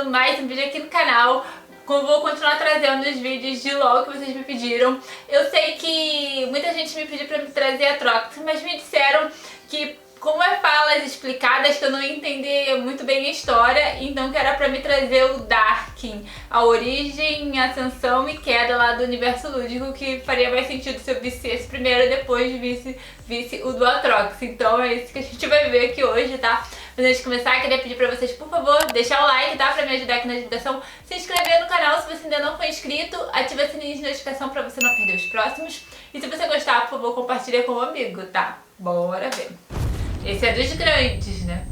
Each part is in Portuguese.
começando mais um vídeo aqui no canal. Vou continuar trazendo os vídeos de LOL que vocês me pediram. Eu sei que muita gente me pediu pra me trazer a Atrox, mas me disseram que como é falas explicadas que eu não entendi muito bem a história, então que era pra me trazer o Darkin, a origem, ascensão e queda lá do universo lúdico, que faria mais sentido se eu visse esse primeiro e depois visse o do Atrox. Então é isso que a gente vai ver aqui hoje, tá? Mas antes de começar, queria pedir pra vocês, por favor, deixar o like, tá? Pra me ajudar aqui na divulgação, se inscrever no canal se você ainda não for inscrito, ativa o sininho de notificação pra você não perder os próximos. E se você gostar, por favor, compartilha com um amigo, tá? Bora ver. Esse é dos grandes, né?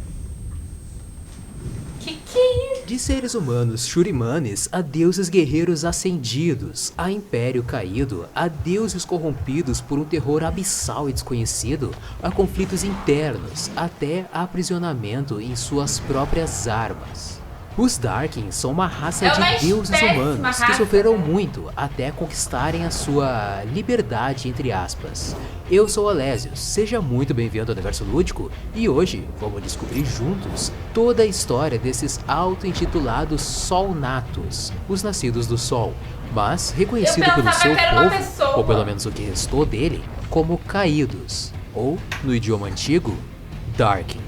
Que é isso? De seres humanos shurimanes a deuses guerreiros ascendidos, a império caído, a deuses corrompidos por um terror abissal e desconhecido, a conflitos internos, até aprisionamento em suas próprias armas. Os Darkin são uma raça de deuses humanos que sofreram muito até conquistarem a sua liberdade, entre aspas. Eu sou Alésios, seja muito bem-vindo ao Universo Lúdico e hoje vamos descobrir juntos toda a história desses auto-intitulados Solnatos, os nascidos do Sol, mas reconhecido pelo seu povo, ou pelo menos o que restou dele, como Caídos, ou, no idioma antigo, Darkin.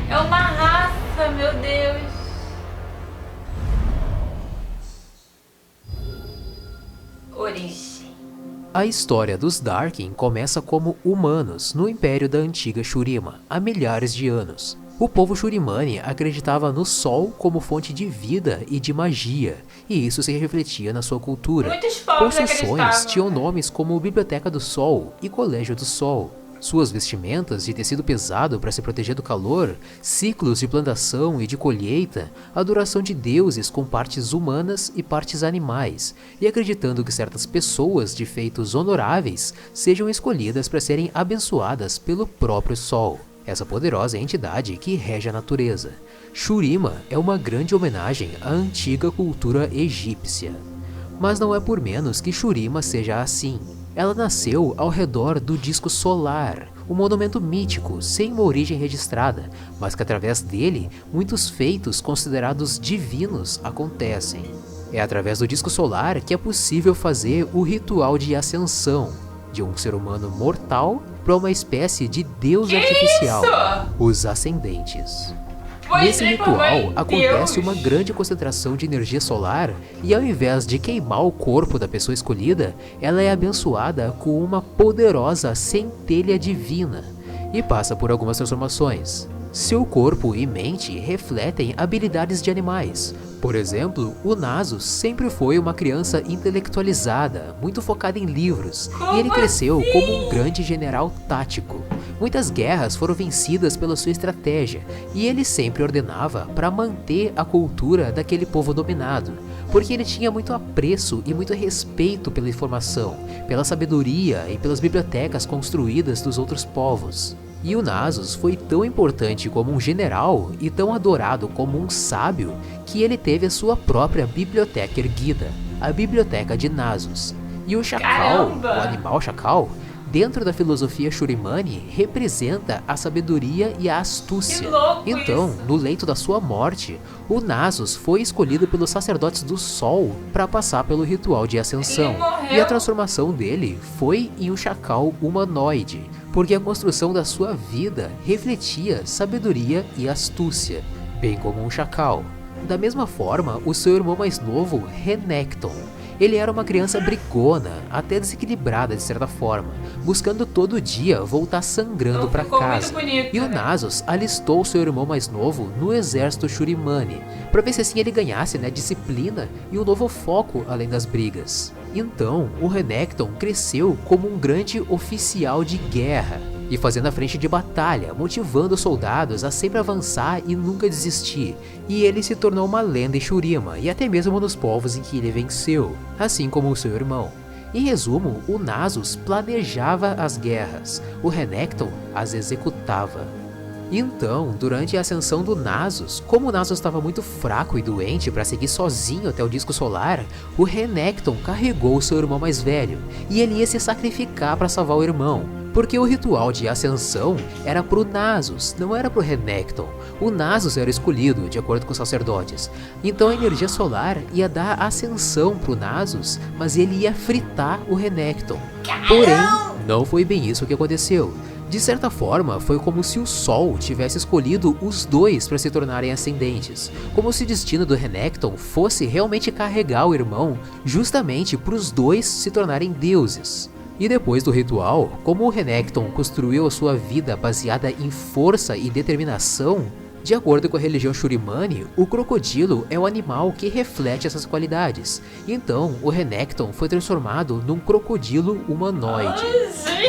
É uma raça, meu Deus. Origem. A história dos Darkin começa como humanos no Império da antiga Shurima, há milhares de anos. O povo Shurimani acreditava no Sol como fonte de vida e de magia, e isso se refletia na sua cultura. Muitos povos Construções tinham nomes como Biblioteca do Sol e Colégio do Sol. Suas vestimentas de tecido pesado para se proteger do calor, ciclos de plantação e de colheita, adoração de deuses com partes humanas e partes animais, e acreditando que certas pessoas de feitos honoráveis sejam escolhidas para serem abençoadas pelo próprio Sol, essa poderosa entidade que rege a natureza. Shurima é uma grande homenagem à antiga cultura egípcia. Mas não é por menos que Shurima seja assim. Ela nasceu ao redor do disco solar, um monumento mítico sem uma origem registrada, mas que através dele muitos feitos considerados divinos acontecem. É através do disco solar que é possível fazer o ritual de ascensão, de um ser humano mortal para uma espécie de deus artificial, os ascendentes. Nesse ritual acontece uma grande concentração de energia solar e ao invés de queimar o corpo da pessoa escolhida, ela é abençoada com uma poderosa centelha divina e passa por algumas transformações. Seu corpo e mente refletem habilidades de animais. Por exemplo, o Nasus sempre foi uma criança intelectualizada, muito focada em livros, e ele cresceu como um grande general tático. Muitas guerras foram vencidas pela sua estratégia, e ele sempre ordenava para manter a cultura daquele povo dominado, porque ele tinha muito apreço e muito respeito pela informação, pela sabedoria e pelas bibliotecas construídas dos outros povos. E o Nasus foi tão importante como um general e tão adorado como um sábio que ele teve a sua própria biblioteca erguida, a Biblioteca de Nasus. E o chacal, o animal chacal, dentro da filosofia Shurimani, representa a sabedoria e a astúcia. Então, no leito da sua morte, o Nasus foi escolhido pelos sacerdotes do Sol para passar pelo ritual de ascensão. E a transformação dele foi em um chacal humanoide, porque a construção da sua vida refletia sabedoria e astúcia, bem como um chacal. Da mesma forma, o seu irmão mais novo, Renekton, ele era uma criança brigona, até desequilibrada de certa forma, buscando todo dia voltar sangrando para casa. E o Nasus alistou seu irmão mais novo no exército Shurimani, para ver se assim ele ganhasse disciplina e um novo foco além das brigas. Então, o Renekton cresceu como um grande oficial de guerra, e fazendo a frente de batalha, motivando os soldados a sempre avançar e nunca desistir, e ele se tornou uma lenda em Shurima e até mesmo nos povos em que ele venceu, assim como o seu irmão. Em resumo, o Nasus planejava as guerras, o Renekton as executava. Então, durante a ascensão do Nasus, como o Nasus estava muito fraco e doente para seguir sozinho até o disco solar, o Renekton carregou seu irmão mais velho, e ele ia se sacrificar para salvar o irmão, Porque o ritual de ascensão era pro Nasus, não era pro Renekton. O Nasus era escolhido, de acordo com os sacerdotes. Então a energia solar ia dar ascensão pro Nasus, mas ele ia fritar o Renekton. Porém, não foi bem isso que aconteceu. De certa forma, foi como se o Sol tivesse escolhido os dois para se tornarem ascendentes, como se o destino do Renekton fosse realmente carregar o irmão justamente para os dois se tornarem deuses. E depois do ritual, como o Renekton construiu a sua vida baseada em força e determinação, de acordo com a religião Shurimani, o crocodilo é o animal que reflete essas qualidades. Então, o Renekton foi transformado num crocodilo humanoide.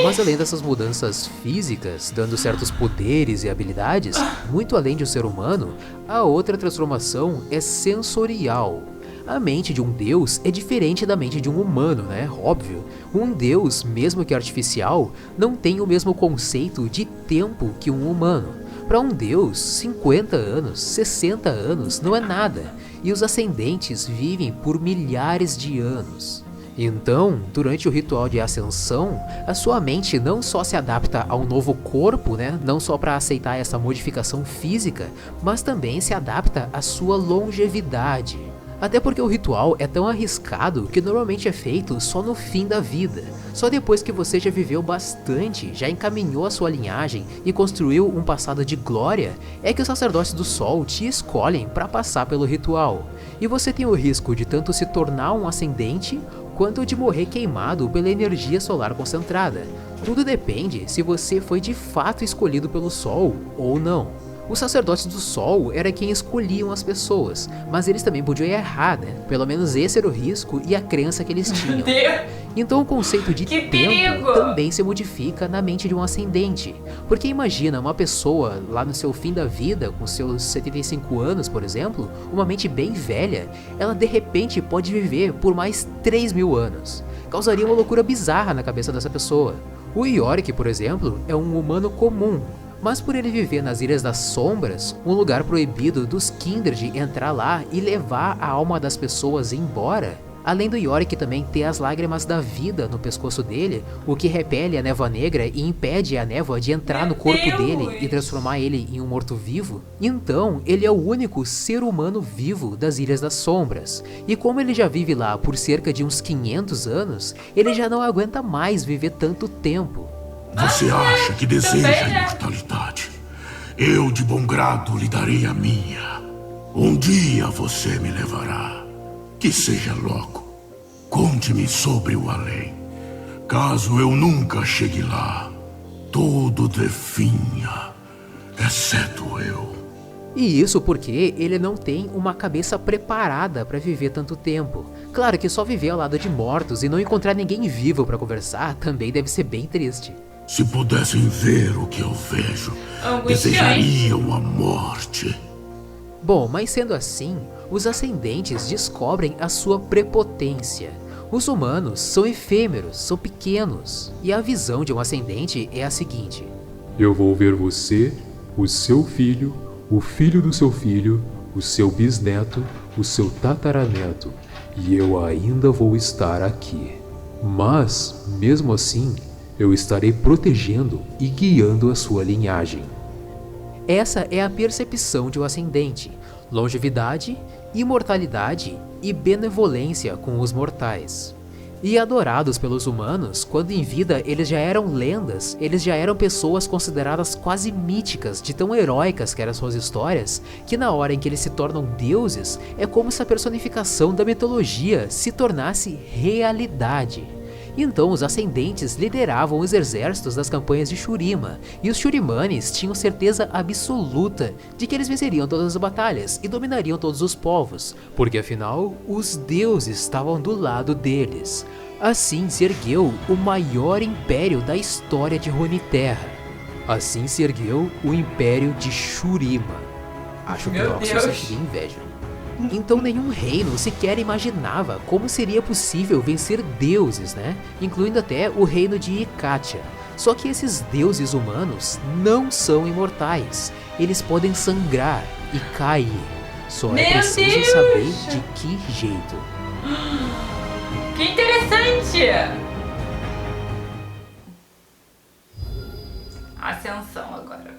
Mas além dessas mudanças físicas, dando certos poderes e habilidades, muito além de um ser humano, a outra transformação é sensorial. A mente de um deus é diferente da mente de um humano, né? Óbvio. Um deus, mesmo que artificial, não tem o mesmo conceito de tempo que um humano. Para um deus, 50 anos, 60 anos não é nada, e os ascendentes vivem por milhares de anos. Então, durante o ritual de ascensão, a sua mente não só se adapta a um novo corpo, né? Não só para aceitar essa modificação física, mas também se adapta à sua longevidade. Até porque o ritual é tão arriscado que normalmente é feito só no fim da vida. Só depois que você já viveu bastante, já encaminhou a sua linhagem e construiu um passado de glória, é que os sacerdotes do sol te escolhem para passar pelo ritual. E você tem o risco de tanto se tornar um ascendente, quanto de morrer queimado pela energia solar concentrada. Tudo depende se você foi de fato escolhido pelo sol ou não. Os sacerdotes do sol era quem escolhiam as pessoas, mas eles também podiam errar, né? Pelo menos esse era o risco e a crença que eles tinham. Então o conceito de tempo também se modifica na mente de um ascendente. Porque imagina uma pessoa lá no seu fim da vida, com seus 75 anos, por exemplo, uma mente bem velha, ela de repente pode viver por mais 3.000 anos. Causaria uma loucura bizarra na cabeça dessa pessoa. O Yorick, por exemplo, é um humano comum. Mas por ele viver nas Ilhas das Sombras, um lugar proibido dos Kindred entrar lá e levar a alma das pessoas embora, além do Yorick também ter as lágrimas da vida no pescoço dele, o que repele a névoa negra e impede a névoa de entrar no corpo dele e transformar ele em um morto-vivo, então ele é o único ser humano vivo das Ilhas das Sombras. E como ele já vive lá por cerca de uns 500 anos, ele já não aguenta mais viver tanto tempo. Você acha que deseja a imortalidade? Eu de bom grado lhe darei a minha. Um dia você me levará. Que seja logo. Conte-me sobre o além. Caso eu nunca chegue lá, tudo definha, exceto eu. E isso porque ele não tem uma cabeça preparada para viver tanto tempo. Claro que só viver ao lado de mortos e não encontrar ninguém vivo para conversar também deve ser bem triste. Se pudessem ver o que eu vejo, desejariam a morte. Bom, mas sendo assim, os ascendentes descobrem a sua prepotência. Os humanos são efêmeros, são pequenos, e a visão de um ascendente é a seguinte: eu vou ver você, o seu filho, o filho do seu filho, o seu bisneto, o seu tataraneto, e eu ainda vou estar aqui. Mas, mesmo assim, eu estarei protegendo e guiando a sua linhagem. Essa é a percepção de um ascendente: longevidade, imortalidade e benevolência com os mortais. E adorados pelos humanos, quando em vida eles já eram lendas, eles já eram pessoas consideradas quase míticas, de tão heróicas que eram suas histórias, que na hora em que eles se tornam deuses, é como se a personificação da mitologia se tornasse realidade. Então os ascendentes lideravam os exércitos das campanhas de Shurima, e os Shurimanes tinham certeza absoluta de que eles venceriam todas as batalhas e dominariam todos os povos, porque afinal, os deuses estavam do lado deles. Assim se ergueu o maior império da história de Runeterra. Assim se ergueu o Império de Shurima. Acho que Noxus sentiria inveja. Então nenhum reino sequer imaginava como seria possível vencer deuses, né? Incluindo até o reino de Ikatia. Só que esses deuses humanos não são imortais. Eles podem sangrar e cair. Só é preciso saber de que jeito. Que interessante! ascensão agora.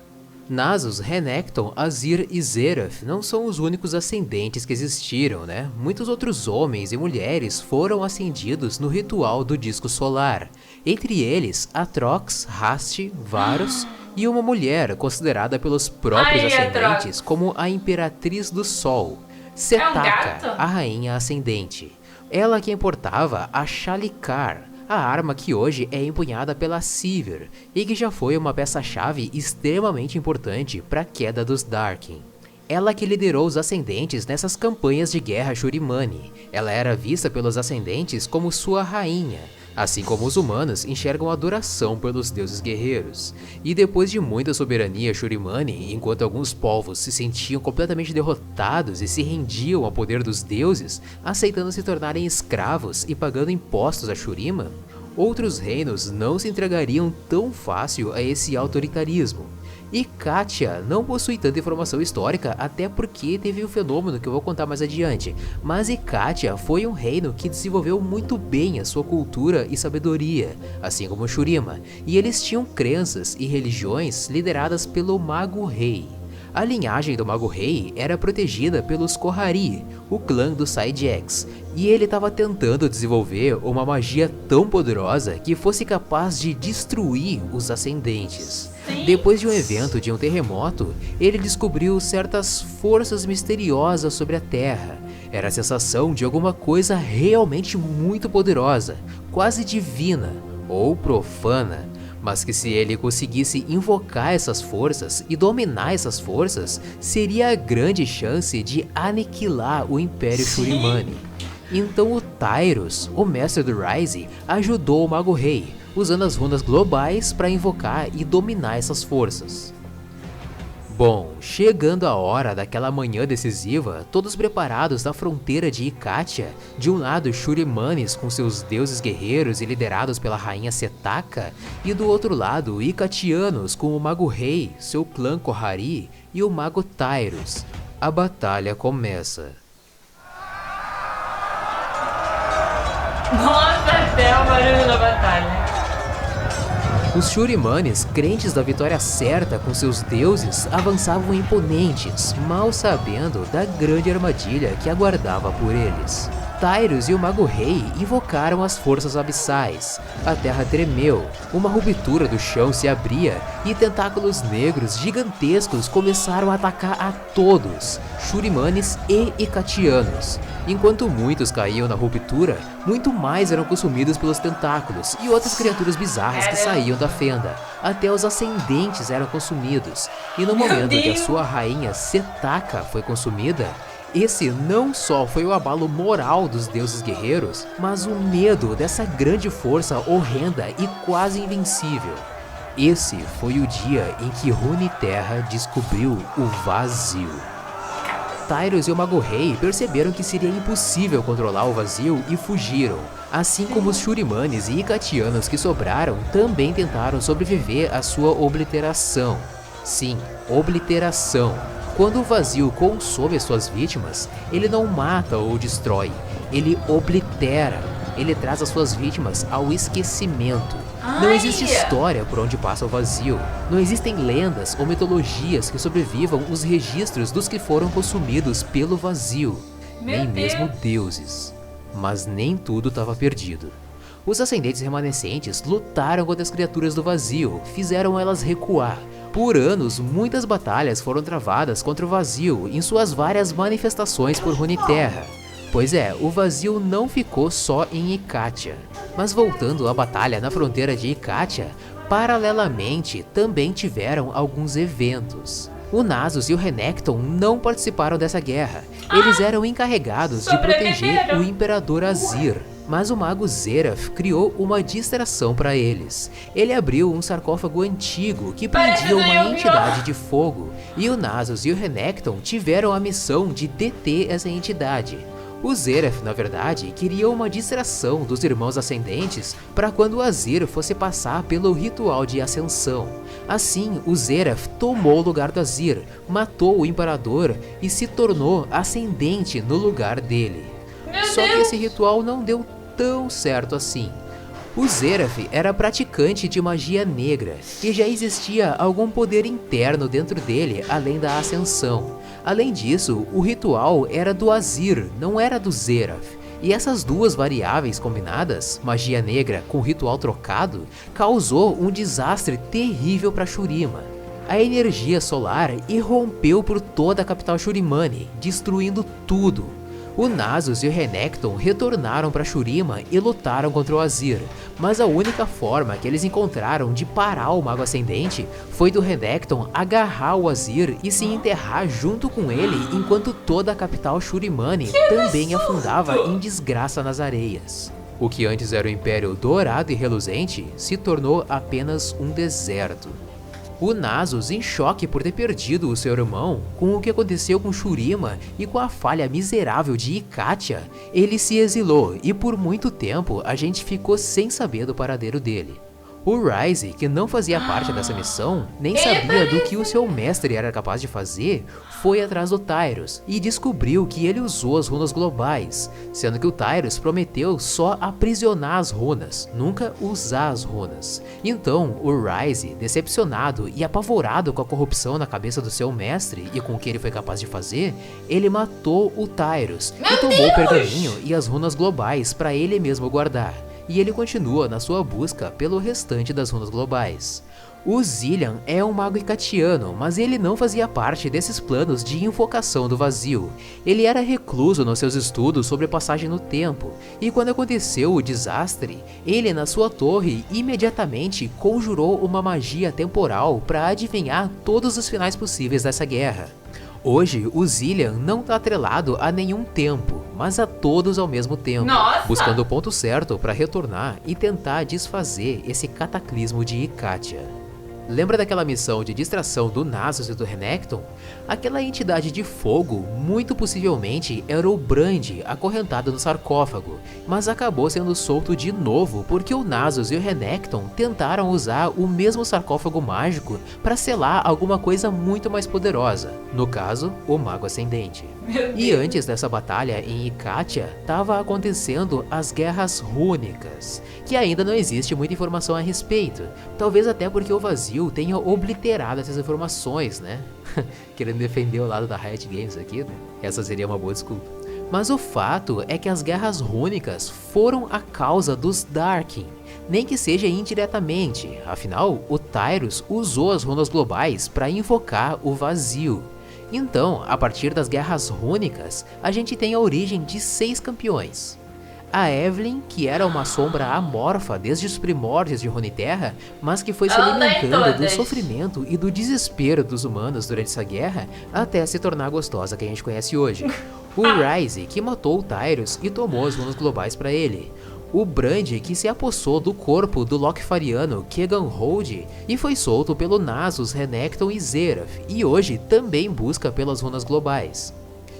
Nasus, Renekton, Azir e Zeref não são os únicos ascendentes que existiram, né? Muitos outros homens e mulheres foram ascendidos no ritual do disco solar. Entre eles, Atrox, Rast, Varus e uma mulher considerada pelos próprios ascendentes como a Imperatriz do Sol, Setaka, a Rainha Ascendente. Ela que importava a Shalikar, a arma que hoje é empunhada pela Sivir e que já foi uma peça-chave extremamente importante para a queda dos Darkin. Ela que liderou os Ascendentes nessas campanhas de guerra Shurimani. Ela era vista pelos Ascendentes como sua rainha, assim como os humanos enxergam adoração pelos deuses guerreiros. E depois de muita soberania Shurimani, enquanto alguns povos se sentiam completamente derrotados e se rendiam ao poder dos deuses, aceitando se tornarem escravos e pagando impostos a Shurima, outros reinos não se entregariam tão fácil a esse autoritarismo. E Katia não possui tanta informação histórica, até porque teve um fenômeno que eu vou contar mais adiante, mas Katia foi um reino que desenvolveu muito bem a sua cultura e sabedoria, assim como Shurima, e eles tinham crenças e religiões lideradas pelo Mago Rei. A linhagem do Mago Rei era protegida pelos Kohari, o clã do Side-X, e ele estava tentando desenvolver uma magia tão poderosa que fosse capaz de destruir os Ascendentes. Depois de um evento de um terremoto, ele descobriu certas forças misteriosas sobre a Terra. Era a sensação de alguma coisa realmente muito poderosa, quase divina ou profana, mas que se ele conseguisse invocar essas forças e dominar essas forças, seria a grande chance de aniquilar o Império Shurimani. Então o Tyrus, o mestre do Rise, ajudou o Mago Rei, usando as runas globais para invocar e dominar essas forças. Bom, chegando a hora daquela manhã decisiva, todos preparados na fronteira de Ikatia, de um lado Shurimanes com seus deuses guerreiros e liderados pela rainha Setaka, e do outro lado Ikatianos com o Mago Rei, seu clã Kohari e o Mago Tyrus. A batalha começa. Nossa, até o barulho da batalha. Os Shurimanes, crentes da vitória certa com seus deuses, avançavam imponentes, mal sabendo da grande armadilha que aguardava por eles. Tyrus e o Mago Rei invocaram as forças abissais. A terra tremeu, uma ruptura do chão se abria e tentáculos negros gigantescos começaram a atacar a todos, Shurimanes e Ikatianos. Enquanto muitos caíam na ruptura, muito mais eram consumidos pelos tentáculos e outras criaturas bizarras que saíam da fenda. Até os Ascendentes eram consumidos, e no momento que a sua rainha Setaka foi consumida, esse não só foi o abalo moral dos deuses guerreiros, mas o medo dessa grande força horrenda e quase invencível. Esse foi o dia em que Runeterra descobriu o vazio. Tyrus e o Mago Rei perceberam que seria impossível controlar o vazio e fugiram, assim como os Shurimanes e Ikatianos que sobraram também tentaram sobreviver à sua obliteração. Sim, obliteração. Quando o vazio consome as suas vítimas, ele não mata ou destrói, ele oblitera, ele traz as suas vítimas ao esquecimento. Não existe história por onde passa o vazio, não existem lendas ou mitologias que sobrevivam os registros dos que foram consumidos pelo vazio, nem mesmo deuses. Mas nem tudo estava perdido. Os Ascendentes remanescentes lutaram contra as criaturas do vazio, fizeram elas recuar. Por anos, muitas batalhas foram travadas contra o vazio em suas várias manifestações por Runeterra. Pois é, o vazio não ficou só em Ikatia. Mas voltando à batalha na fronteira de Ikatia, paralelamente também tiveram alguns eventos. O Nasus e o Renekton não participaram dessa guerra. Eles eram encarregados de proteger o Imperador Azir. Mas o mago Zeraf criou uma distração para eles. Ele abriu um sarcófago antigo que prendia uma entidade de fogo, e o Nasus e o Renekton tiveram a missão de deter essa entidade. O Zeraf, na verdade, queria uma distração dos Irmãos Ascendentes para quando o Azir fosse passar pelo ritual de ascensão. Assim, o Zeraf tomou o lugar do Azir, matou o Imperador e se tornou ascendente no lugar dele. Só que esse ritual não deu tão certo assim. O Zeraf era praticante de magia negra e já existia algum poder interno dentro dele além da ascensão. Além disso, o ritual era do Azir, não era do Zeraf. E essas duas variáveis combinadas, magia negra com ritual trocado, causou um desastre terrível para Shurima. A energia solar irrompeu por toda a capital Shurimane, destruindo tudo. O Nasus e o Renekton retornaram para Shurima e lutaram contra o Azir, mas a única forma que eles encontraram de parar o Mago Ascendente foi do Renekton agarrar o Azir e se enterrar junto com ele enquanto toda a capital Shurimane também afundava em desgraça nas areias. O que antes era o Império dourado e reluzente se tornou apenas um deserto. O Nasus, em choque por ter perdido o seu irmão, com o que aconteceu com Shurima e com a falha miserável de Ikatia, ele se exilou e por muito tempo a gente ficou sem saber do paradeiro dele. O Ryze, que não fazia parte dessa missão, nem sabia do que o seu mestre era capaz de fazer, foi atrás do Tyros e descobriu que ele usou as runas globais, sendo que o Tyros prometeu só aprisionar as runas, nunca usar as runas. Então, o Ryze, decepcionado e apavorado com a corrupção na cabeça do seu mestre e com o que ele foi capaz de fazer, ele matou o Tyros e tomou o pergaminho e as runas globais para ele mesmo guardar. E ele continua na sua busca pelo restante das runas globais. O Zilean é um mago ikatiano, mas ele não fazia parte desses planos de invocação do vazio. Ele era recluso nos seus estudos sobre passagem no tempo, e quando aconteceu o desastre, ele na sua torre imediatamente conjurou uma magia temporal para adivinhar todos os finais possíveis dessa guerra. Hoje, o Zilean não está atrelado a nenhum tempo, mas a todos ao mesmo tempo, buscando o ponto certo para retornar e tentar desfazer esse cataclismo de Ikatia. Lembra daquela missão de distração do Nasus e do Renekton? Aquela entidade de fogo muito possivelmente era o Brand acorrentado no sarcófago, mas acabou sendo solto de novo porque o Nasus e o Renekton tentaram usar o mesmo sarcófago mágico para selar alguma coisa muito mais poderosa, no caso, o Mago Ascendente. E antes dessa batalha em Ikatia, estava acontecendo as Guerras Rúnicas, que ainda não existe muita informação a respeito, talvez até porque o vazio tenha obliterado essas informações, né? Querendo defender o lado da Riot Games aqui, né? Essa seria uma boa desculpa. Mas o fato é que as Guerras Rúnicas foram a causa dos Darkin, nem que seja indiretamente, afinal, o Tyros usou as runas globais para invocar o vazio. Então, a partir das Guerras Rúnicas, a gente tem a origem de 6 campeões. A Evelyn, que era uma sombra amorfa desde os primórdios de Runeterra, mas que foi se alimentando do sofrimento e do desespero dos humanos durante essa guerra, até se tornar a gostosa que a gente conhece hoje. O Ryze, que matou o Tyros e tomou as runas globais para ele. O Brand, que se apossou do corpo do Locthariano Keganhold e foi solto pelo Nasus, Renekton e Zeraf, e hoje também busca pelas runas globais.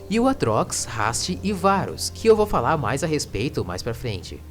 E o Atrox, Rast e Varus, que eu vou falar mais a respeito mais pra frente.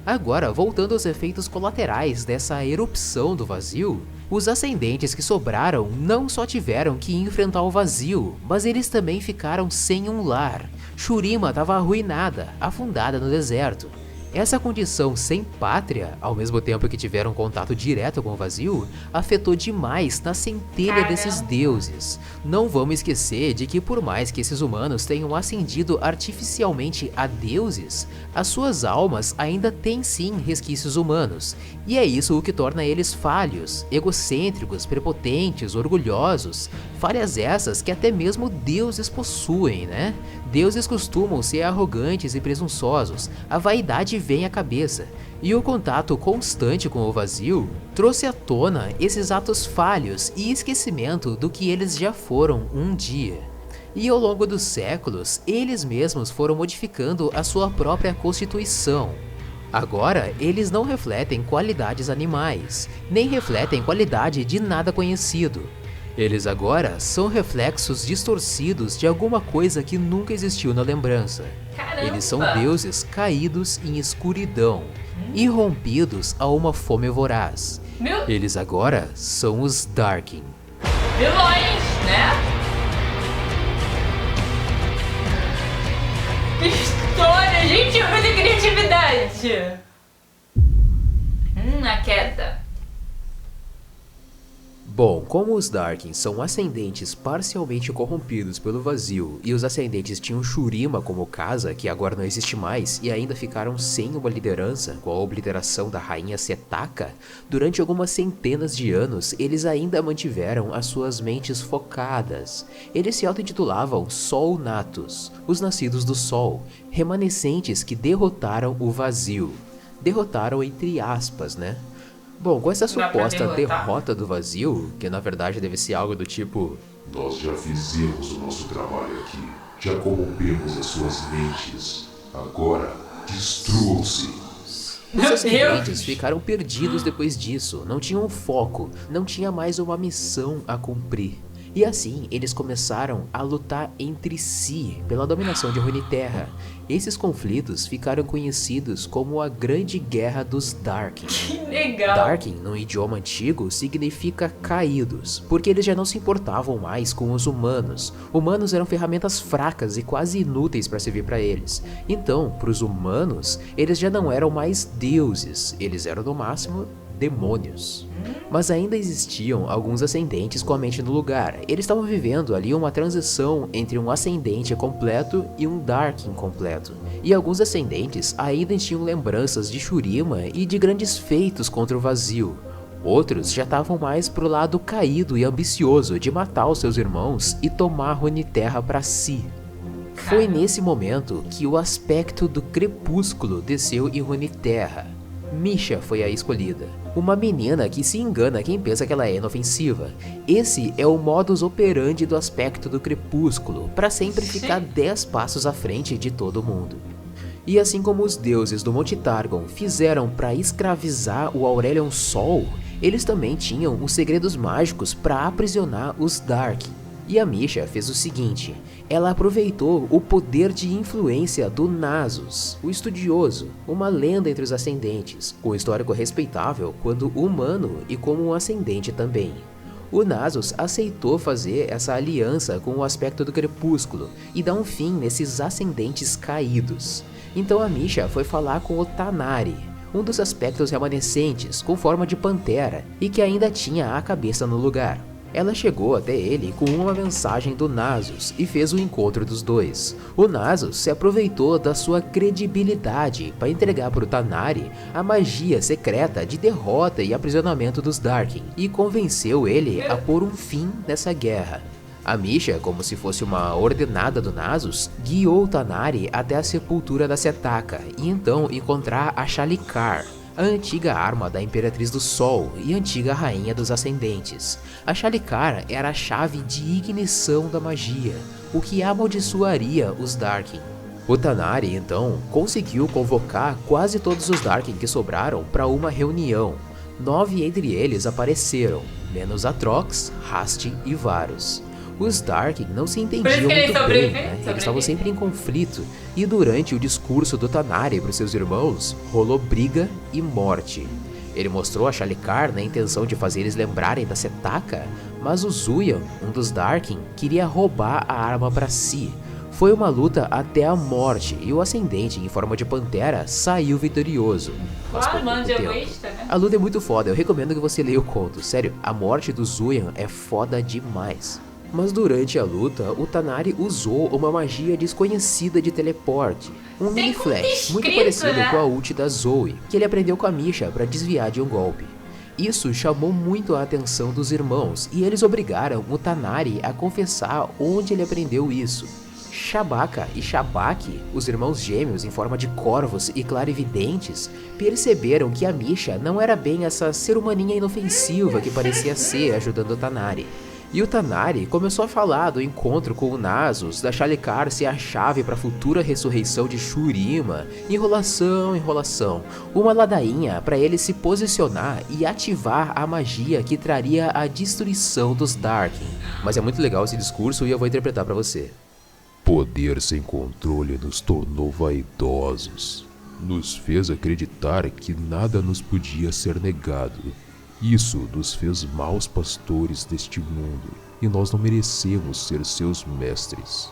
Agora, voltando aos efeitos colaterais dessa erupção do vazio, os ascendentes que sobraram não só tiveram que enfrentar o vazio, mas eles também ficaram sem um lar. Shurima estava arruinada, afundada no deserto. Essa condição sem pátria, ao mesmo tempo que tiveram contato direto com o vazio, afetou demais na centelha desses deuses. Não vamos esquecer de que por mais que esses humanos tenham ascendido artificialmente a deuses, as suas almas ainda têm sim resquícios humanos, e é isso o que torna eles falhos, egocêntricos, prepotentes, orgulhosos, falhas essas que até mesmo deuses possuem, né? Deuses costumam ser arrogantes e presunçosos, a vaidade vem à cabeça, e o contato constante com o vazio trouxe à tona esses atos falhos e esquecimento do que eles já foram um dia. E ao longo dos séculos, eles mesmos foram modificando a sua própria constituição. Agora, eles não refletem qualidades animais, nem refletem qualidade de nada conhecido. Eles agora são reflexos distorcidos de alguma coisa que nunca existiu na lembrança. Caramba. Eles são deuses caídos em escuridão, irrompidos a uma fome voraz. Eles agora são os Darkin. Vilões, né? Que história, gente, muita criatividade. Bom, como os Darkins são ascendentes parcialmente corrompidos pelo vazio e os ascendentes tinham Shurima como casa, que agora não existe mais, e ainda ficaram sem uma liderança com a obliteração da rainha Setaka, durante algumas centenas de anos eles ainda mantiveram as suas mentes focadas. Eles se auto-intitulavam Sol Natus, os nascidos do Sol, remanescentes que derrotaram o vazio. Derrotaram entre aspas, né? Bom, com essa suposta derrota do vazio, que na verdade deve ser algo do tipo: nós já fizemos o nosso trabalho aqui, já corrompemos as suas mentes, agora destruam-se. Os ascendentes ficaram perdidos depois disso, não tinham foco, não tinha mais uma missão a cumprir. E assim, eles começaram a lutar entre si pela dominação de Runeterra. Esses conflitos ficaram conhecidos como a Grande Guerra dos Darkin. Que legal! Darkin, no idioma antigo, significa caídos, porque eles já não se importavam mais com os humanos. Humanos eram ferramentas fracas e quase inúteis para servir para eles. Então, para os humanos, eles já não eram mais deuses, eles eram no máximo demônios. Mas ainda existiam alguns ascendentes com a mente no lugar. Eles estavam vivendo ali uma transição entre um ascendente completo e um Darkin completo. E alguns ascendentes ainda tinham lembranças de Shurima e de grandes feitos contra o vazio. Outros já estavam mais pro lado caído e ambicioso de matar os seus irmãos e tomar Runeterra para si. Foi nesse momento que o aspecto do crepúsculo desceu em Runeterra. Misha foi a escolhida, uma menina que se engana quem pensa que ela é inofensiva. Esse é o modus operandi do aspecto do crepúsculo, para sempre ficar 10 passos à frente de todo mundo. E assim como os deuses do Monte Targon fizeram para escravizar o Aurelion Sol, eles também tinham os segredos mágicos para aprisionar os Darkin. E a Misha fez o seguinte: ela aproveitou o poder de influência do Nasus, o estudioso, uma lenda entre os ascendentes, com histórico respeitável quando humano e como um ascendente também. O Nasus aceitou fazer essa aliança com o aspecto do crepúsculo e dar um fim nesses ascendentes caídos. Então a Misha foi falar com o Tanari, um dos aspectos remanescentes com forma de pantera e que ainda tinha a cabeça no lugar. Ela chegou até ele com uma mensagem do Nasus e fez o encontro dos dois. O Nasus se aproveitou da sua credibilidade para entregar para o Tanari a magia secreta de derrota e aprisionamento dos Darkin e convenceu ele a pôr um fim nessa guerra. A Misha, como se fosse uma ordenada do Nasus, guiou o Tanari até a sepultura da Setaka e então encontrar a Shalikar, a antiga arma da Imperatriz do Sol e antiga rainha dos Ascendentes. A Shalikar era a chave de ignição da magia, o que amaldiçoaria os Darkin. O Tanari, então, conseguiu convocar quase todos os Darkin que sobraram para uma reunião. 9 entre eles apareceram, menos Atrox, Hast e Varus. Os Darkin não se entendiam muito bem, né? Eles estavam sempre em conflito, e durante o discurso do Tanari para os seus irmãos, rolou briga e morte. Ele mostrou a Shalikar na intenção de fazer eles lembrarem da Setaka, mas o Zuyan, um dos Darkin, queria roubar a arma para si. Foi uma luta até a morte, e o Ascendente, em forma de pantera, saiu vitorioso. Mas por pouco tempo. Egoísta, né? A luta é muito foda, eu recomendo que você leia o conto. Sério, a morte do Zuyan é foda demais. Mas durante a luta, o Tanari usou uma magia desconhecida de teleporte, um mini flash, muito parecido com a ult da Zoe, que ele aprendeu com a Misha para desviar de um golpe. Isso chamou muito a atenção dos irmãos, e eles obrigaram o Tanari a confessar onde ele aprendeu isso. Shabaka e Shabaki, os irmãos gêmeos em forma de corvos e clarividentes, perceberam que a Misha não era bem essa ser humaninha inofensiva que parecia ser ajudando o Tanari. E o Tanari começou a falar do encontro com o Nasus, da Shalikar ser a chave para a futura ressurreição de Shurima. Enrolação. Uma ladainha para ele se posicionar e ativar a magia que traria a destruição dos Darkin. Mas é muito legal esse discurso e eu vou interpretar para você. Poder sem controle nos tornou vaidosos. Nos fez acreditar que nada nos podia ser negado. Isso nos fez maus pastores deste mundo, e nós não merecemos ser seus mestres.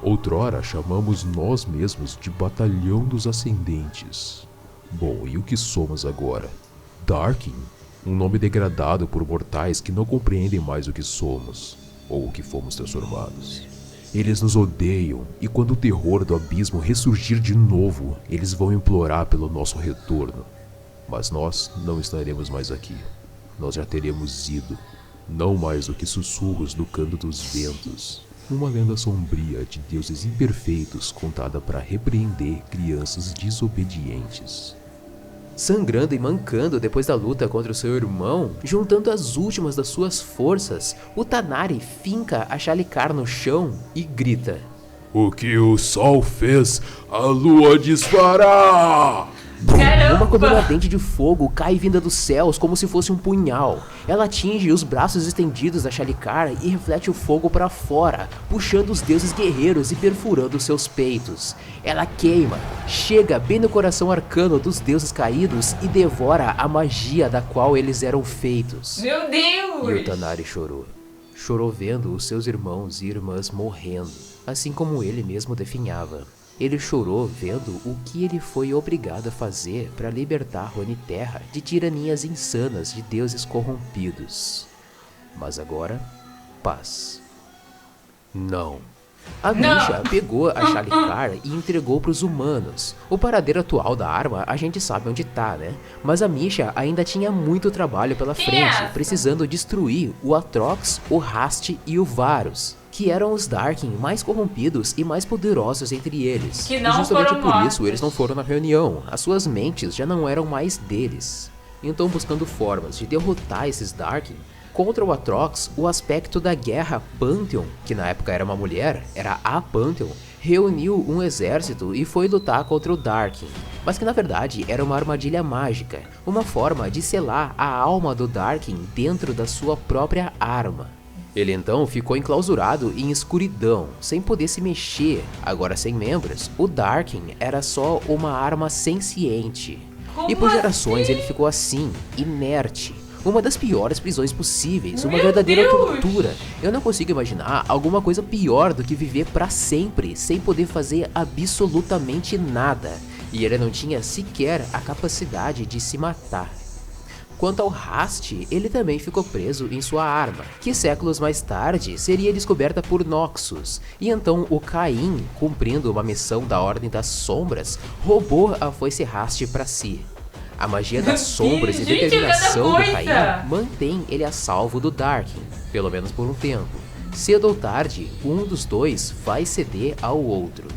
Outrora chamamos nós mesmos de Batalhão dos Ascendentes. Bom, e o que somos agora? Darkin? Um nome degradado por mortais que não compreendem mais o que somos, ou o que fomos transformados. Eles nos odeiam, e quando o terror do abismo ressurgir de novo, eles vão implorar pelo nosso retorno. Mas nós não estaremos mais aqui. Nós já teremos ido. Não mais do que sussurros no canto dos ventos. Uma lenda sombria de deuses imperfeitos contada para repreender crianças desobedientes. Sangrando e mancando depois da luta contra o seu irmão, juntando as últimas das suas forças, o Tanari finca a Shallikar no chão e grita: O que o sol fez, a lua desfará! Caramba! Uma coluna ardente de fogo cai vinda dos céus como se fosse um punhal. Ela atinge os braços estendidos da Shallikar e reflete o fogo para fora, puxando os deuses guerreiros e perfurando seus peitos. Ela queima, chega bem no coração arcano dos deuses caídos e devora a magia da qual eles eram feitos. Meu Deus! E o Tanari chorou. Chorou vendo os seus irmãos e irmãs morrendo, assim como ele mesmo definhava. Ele chorou vendo o que ele foi obrigado a fazer para libertar Runeterra de tiranias insanas de deuses corrompidos. Mas agora, paz. Não. A Misha pegou a Shallikar e entregou para os humanos. O paradeiro atual da arma a gente sabe onde tá, né? Mas a Misha ainda tinha muito trabalho pela frente, precisando destruir o Atrox, o Rast e o Varus, que eram os Darkin mais corrompidos e mais poderosos entre eles. Que não e justamente foram por mortos. isso eles não foram na reunião. As suas mentes já não eram mais deles. Então, buscando formas de derrotar esses Darkin, contra o Atrox, o aspecto da guerra Pantheon, que na época era uma mulher, era a Pantheon, reuniu um exército e foi lutar contra o Darkin, mas que na verdade era uma armadilha mágica, uma forma de selar a alma do Darkin dentro da sua própria arma. Ele então ficou enclausurado em escuridão, sem poder se mexer. Agora sem membros, o Darkin era só uma arma senciente. E por gerações ele ficou assim, inerte. Uma das piores prisões possíveis, uma verdadeira tortura. Eu não consigo imaginar alguma coisa pior do que viver pra sempre, sem poder fazer absolutamente nada. E ele não tinha sequer a capacidade de se matar. Quanto ao Rast, ele também ficou preso em sua arma, que séculos mais tarde seria descoberta por Noxus. E então o Caim, cumprindo uma missão da Ordem das Sombras, roubou a foice Rast pra si. A magia das sombras e determinação do Caim mantém ele a salvo do Darkin, pelo menos por um tempo. Cedo ou tarde, um dos dois vai ceder ao outro.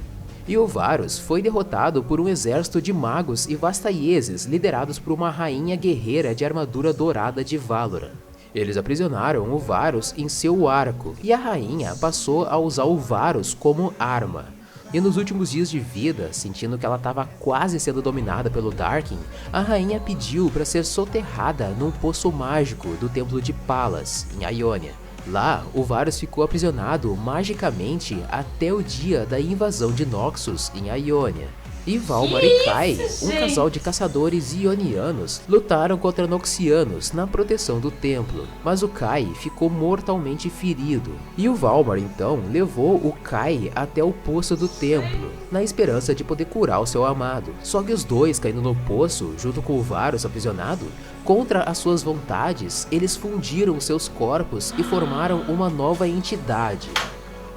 E o Varus foi derrotado por um exército de magos e vastaieses liderados por uma rainha guerreira de armadura dourada de Valoran. Eles aprisionaram o Varus em seu arco, e a rainha passou a usar o Varus como arma. E nos últimos dias de vida, sentindo que ela estava quase sendo dominada pelo Darkin, a rainha pediu para ser soterrada num poço mágico do templo de Palas, em Ionia. Lá, o Varus ficou aprisionado magicamente até o dia da invasão de Noxus em Ionia. E Valmar e Kai, um casal de caçadores ionianos, lutaram contra Noxianos na proteção do templo, mas o Kai ficou mortalmente ferido. E o Valmar então levou o Kai até o poço do templo, na esperança de poder curar o seu amado. Só que os dois caindo no poço, junto com o Varus aprisionado, contra as suas vontades, eles fundiram seus corpos e formaram uma nova entidade.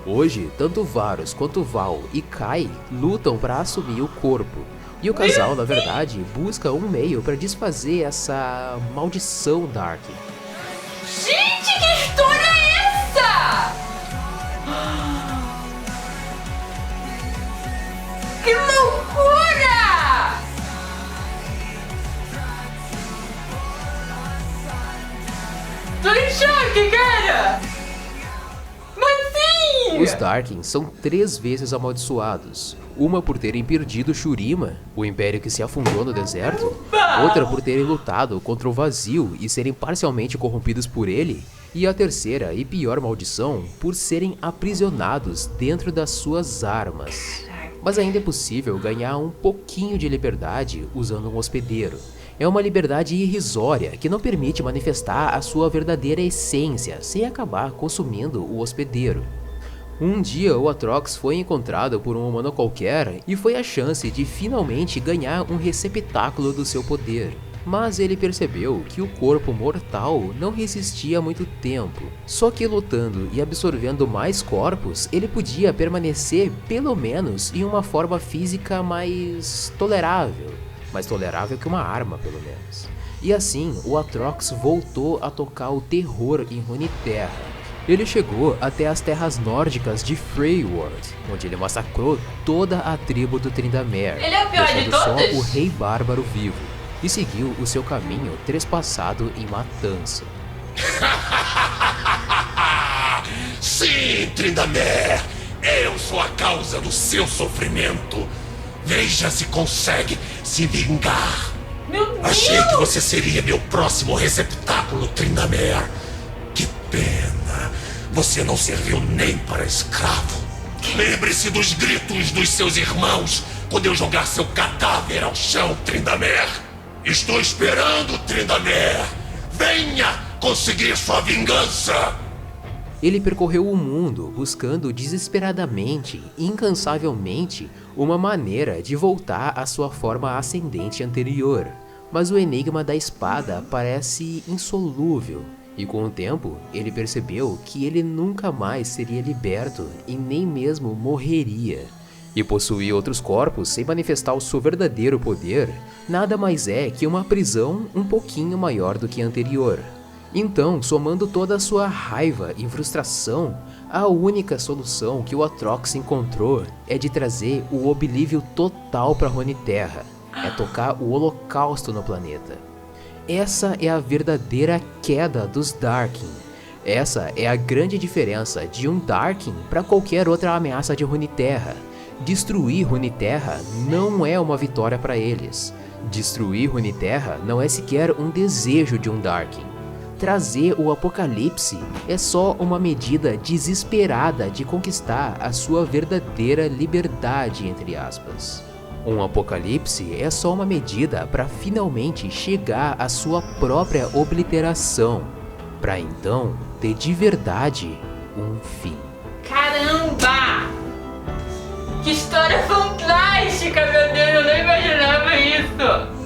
Hoje, tanto Varus quanto Val e Kai lutam para assumir o corpo. E o casal, na verdade, busca um meio para desfazer essa maldição Dark. Gente, que história é essa? Que loucura! Tô em choque, cara! Os Darkin são 3 vezes amaldiçoados. Uma por terem perdido Shurima, o império que se afundou no deserto. Outra por terem lutado contra o vazio e serem parcialmente corrompidos por ele. E a terceira e pior maldição por serem aprisionados dentro das suas armas. Mas ainda é possível ganhar um pouquinho de liberdade usando um hospedeiro. É uma liberdade irrisória que não permite manifestar a sua verdadeira essência sem acabar consumindo o hospedeiro. Um dia o Atrox foi encontrado por um humano qualquer e foi a chance de finalmente ganhar um receptáculo do seu poder. mas ele percebeu que o corpo mortal não resistia muito tempo. Só que lutando e absorvendo mais corpos, ele podia permanecer pelo menos em uma forma física mais tolerável que uma arma pelo menos. E assim, o Atrox voltou a tocar o terror em Runeterra. Ele chegou até as terras nórdicas de Freljord, onde ele massacrou toda a tribo do Tryndamere, Ele é o pior de deixando só todos? o Rei Bárbaro vivo, e seguiu o seu caminho trespassado em matança. Sim, Tryndamere! Eu sou a causa do seu sofrimento. Veja se consegue se vingar. Meu Deus! Achei que você seria meu próximo receptáculo, Tryndamere. Que pena. Você não serviu nem para escravo. Lembre-se dos gritos dos seus irmãos quando eu jogar seu cadáver ao chão, Tryndamere. Estou esperando, Tryndamere. Venha conseguir sua vingança. Ele percorreu o mundo buscando desesperadamente, incansavelmente, uma maneira de voltar à sua forma ascendente anterior. Mas o enigma da espada parece insolúvel. E com o tempo, ele percebeu que ele nunca mais seria liberto e nem mesmo morreria. E possuir outros corpos sem manifestar o seu verdadeiro poder, nada mais é que uma prisão um pouquinho maior do que a anterior. Então, somando toda a sua raiva e frustração, a única solução que o Atrox encontrou é de trazer o oblívio total para Runeterra, é tocar o holocausto no planeta. Essa é a verdadeira queda dos Darkin. Essa é a grande diferença de um Darkin para qualquer outra ameaça de Runeterra. Destruir Runeterra não é uma vitória para eles. Destruir Runeterra não é sequer um desejo de um Darkin. Trazer o Apocalipse é só uma medida desesperada de conquistar a sua verdadeira liberdade, entre aspas. Um apocalipse é só uma medida para finalmente chegar à sua própria obliteração, para então ter de verdade um fim. Caramba! Que história fantástica, meu Deus, eu não imaginava isso!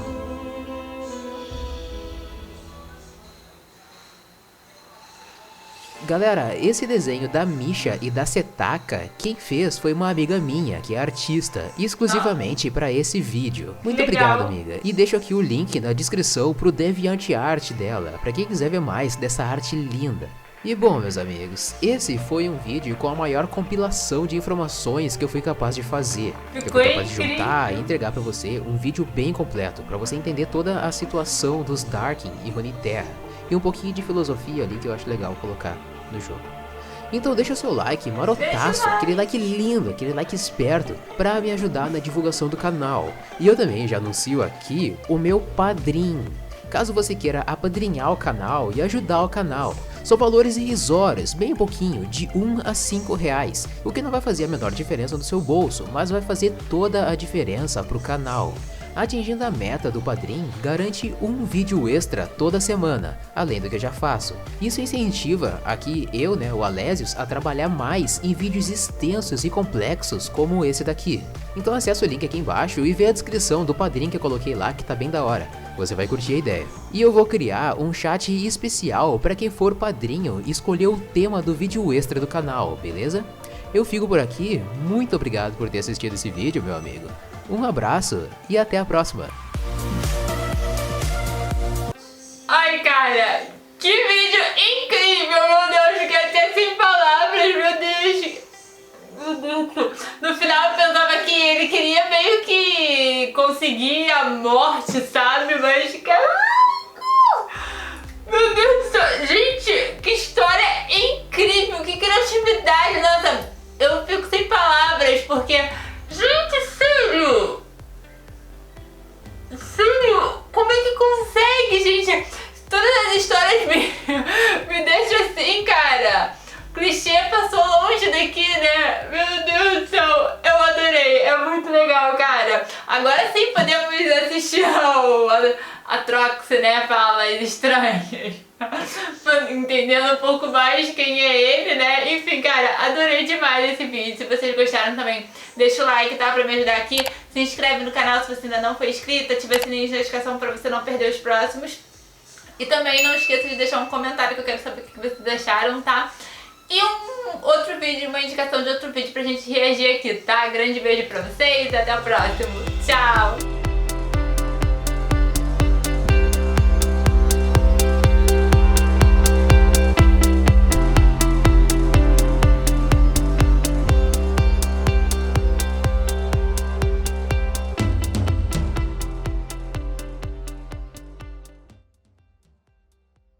Galera, esse desenho da Misha e da Setaka, quem fez foi uma amiga minha, que é artista, exclusivamente para esse vídeo. Muito Legal. obrigado, amiga. E deixo aqui o link na descrição pro DeviantArt dela, para quem quiser ver mais dessa arte linda. E bom, meus amigos, esse foi um vídeo com a maior compilação de informações que eu fui capaz de fazer. Eu Ficou fui capaz de incrível. juntar e entregar pra você um vídeo bem completo, pra você entender toda a situação dos Darkin e Runeterra. E um pouquinho de filosofia ali que eu acho legal colocar no jogo. Então deixa o seu like marotaço, aquele like lindo, aquele like esperto, pra me ajudar na divulgação do canal. E eu também já anuncio aqui o meu padrinho. Caso você queira apadrinhar o canal e ajudar o canal, são valores irrisórios, bem pouquinho, de 1 a 5 reais, o que não vai fazer a menor diferença no seu bolso, mas vai fazer toda a diferença pro canal. Atingindo a meta do padrinho, garante um vídeo extra toda semana, além do que eu já faço. Isso incentiva aqui eu, o Alésios, a trabalhar mais em vídeos extensos e complexos como esse daqui. Então acessa o link aqui embaixo e vê a descrição do padrinho que eu coloquei lá, que tá bem da hora. Você vai curtir a ideia. E eu vou criar um chat especial para quem for padrinho e escolher o tema do vídeo extra do canal, beleza? Eu fico por aqui, muito obrigado por ter assistido esse vídeo, meu amigo. Um abraço e até a próxima. Ai, cara, que vídeo incrível, meu Deus, fiquei até sem palavras, meu Deus. Meu Deus. No final eu pensava que ele queria meio que conseguir a morte, sabe? Mas caraca! Meu Deus do céu, gente, que história incrível, que criatividade, nossa, eu fico sem palavras, porque, gente, sério, como é que consegue, gente? Todas as histórias me deixam assim, cara. O clichê passou longe daqui, né? Meu Deus do céu, eu adorei, é muito legal, cara. Agora sim podemos assistir ao Atrox, né? Falas estranhas. Entendendo um pouco mais quem é ele, né? Enfim, cara, adorei demais esse vídeo. Se vocês gostaram também, deixa o like, tá? Pra me ajudar aqui. Se inscreve no canal se você ainda não foi inscrito, ativa o sininho de notificação pra você não perder os próximos. E também não esqueça de deixar um comentário que eu quero saber o que vocês acharam, tá? E um outro vídeo, uma indicação de outro vídeo pra gente reagir aqui, tá? Grande beijo pra vocês e até o próximo. Tchau!